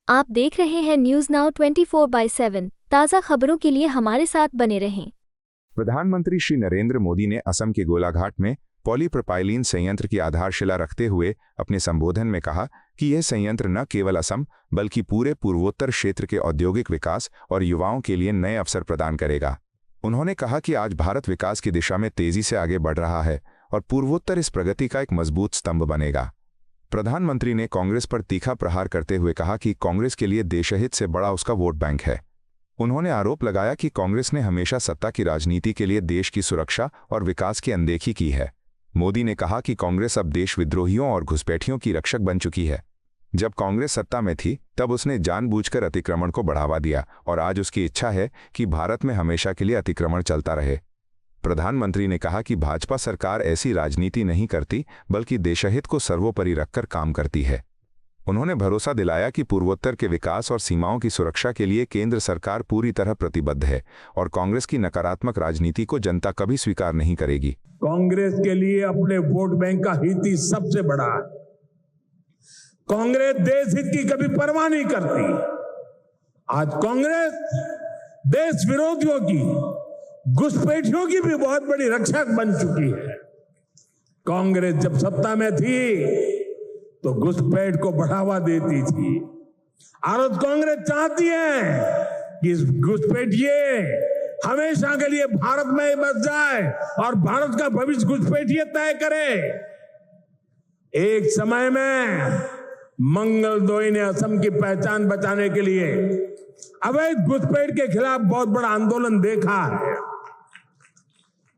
आप देख रहे हैं न्यूज नाउ 24/7 ताज़ा खबरों के लिए हमारे साथ बने रहें। प्रधानमंत्री श्री नरेंद्र मोदी ने असम के गोलाघाट में पॉलीप्रोपाइलीन संयंत्र की आधारशिला रखते हुए अपने संबोधन में कहा कि यह संयंत्र न केवल असम बल्कि पूरे पूर्वोत्तर क्षेत्र के औद्योगिक विकास और युवाओं के लिए नए अवसर प्रदान करेगा। उन्होंने कहा कि आज भारत विकास की दिशा में तेजी से आगे बढ़ रहा है और पूर्वोत्तर इस प्रगति का एक मजबूत स्तंभ बनेगा। प्रधानमंत्री ने कांग्रेस पर तीखा प्रहार करते हुए कहा कि कांग्रेस के लिए देशहित से बड़ा उसका वोट बैंक है। उन्होंने आरोप लगाया कि कांग्रेस ने हमेशा सत्ता की राजनीति के लिए देश की सुरक्षा और विकास की अनदेखी की है। मोदी ने कहा कि कांग्रेस अब देश विद्रोहियों और घुसपैठियों की रक्षक बन चुकी है। जब कांग्रेस सत्ता में थी तब उसने जानबूझकर अतिक्रमण को बढ़ावा दिया और आज उसकी इच्छा है कि भारत में हमेशा के लिए अतिक्रमण चलता रहे। प्रधानमंत्री ने कहा कि भाजपा सरकार ऐसी राजनीति नहीं करती बल्कि देशहित को सर्वोपरि रखकर काम करती है। उन्होंने भरोसा दिलाया कि पूर्वोत्तर के विकास और सीमाओं की सुरक्षा के लिए केंद्र सरकार पूरी तरह प्रतिबद्ध है और कांग्रेस की नकारात्मक राजनीति को जनता कभी स्वीकार नहीं करेगी। कांग्रेस के लिए अपने वोट बैंक का हित ही सबसे बड़ा है। कांग्रेस देश हित की कभी परवाह नहीं करती। आज कांग्रेस देश विरोधियों की, घुसपैठियों की भी बहुत बड़ी रक्षक बन चुकी है। कांग्रेस जब सत्ता में थी तो घुसपैठ को बढ़ावा देती थी। आज कांग्रेस चाहती है कि घुसपैठिए हमेशा के लिए भारत में बस जाए और भारत का भविष्य घुसपैठिए तय करे। एक समय में मंगलदोई ने असम की पहचान बचाने के लिए अवैध घुसपैठ के खिलाफ बहुत बड़ा आंदोलन देखा है,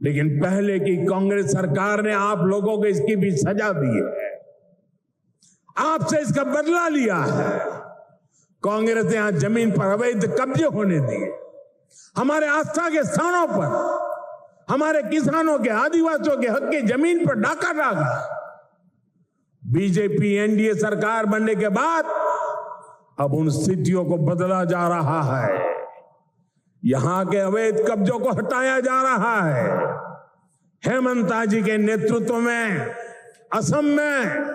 लेकिन पहले की कांग्रेस सरकार ने आप लोगों को इसकी भी सजा दी है, आपसे इसका बदला लिया है। कांग्रेस ने यहां जमीन पर अवैध कब्जे होने दिए, हमारे आस्था के स्थानों पर हमारे किसानों के, आदिवासियों के हक की जमीन पर डाका डाला। बीजेपी एनडीए सरकार बनने के बाद अब उन स्थितियों को बदला जा रहा है। यहां के अवैध कब्जों को हटाया जा रहा है। हेमंता जी के नेतृत्व में असम में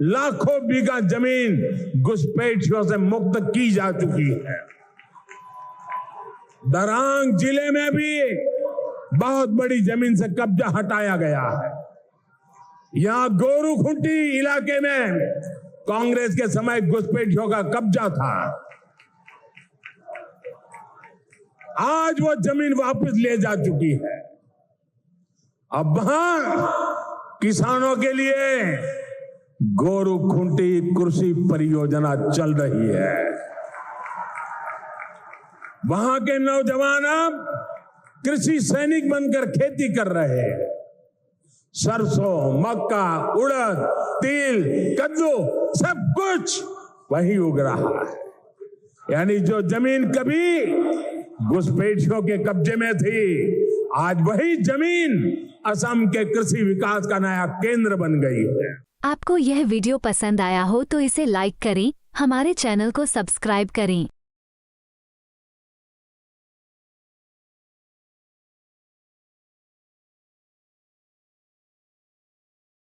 लाखों बीघा जमीन घुसपैठियों से मुक्त की जा चुकी है। दरांग जिले में भी बहुत बड़ी जमीन से कब्जा हटाया गया है। यहां गोरूखुंटी इलाके में कांग्रेस के समय घुसपैठियों का कब्जा था। आज वो जमीन वापस ले जा चुकी है। अब वहां किसानों के लिए गोरूखुंटी कृषि परियोजना चल रही है। वहां के नौजवान अब कृषि सैनिक बनकर खेती कर रहे हैं। सरसों, मक्का, उड़द, तिल, कद्दू सब कुछ वही उग रहा है। यानी जो जमीन कभी घुसपैठियों के कब्जे में थी, आज वही जमीन असम के कृषि विकास का नया केंद्र बन गई है। आपको यह वीडियो पसंद आया हो तो इसे लाइक करें, हमारे चैनल को सब्सक्राइब करें।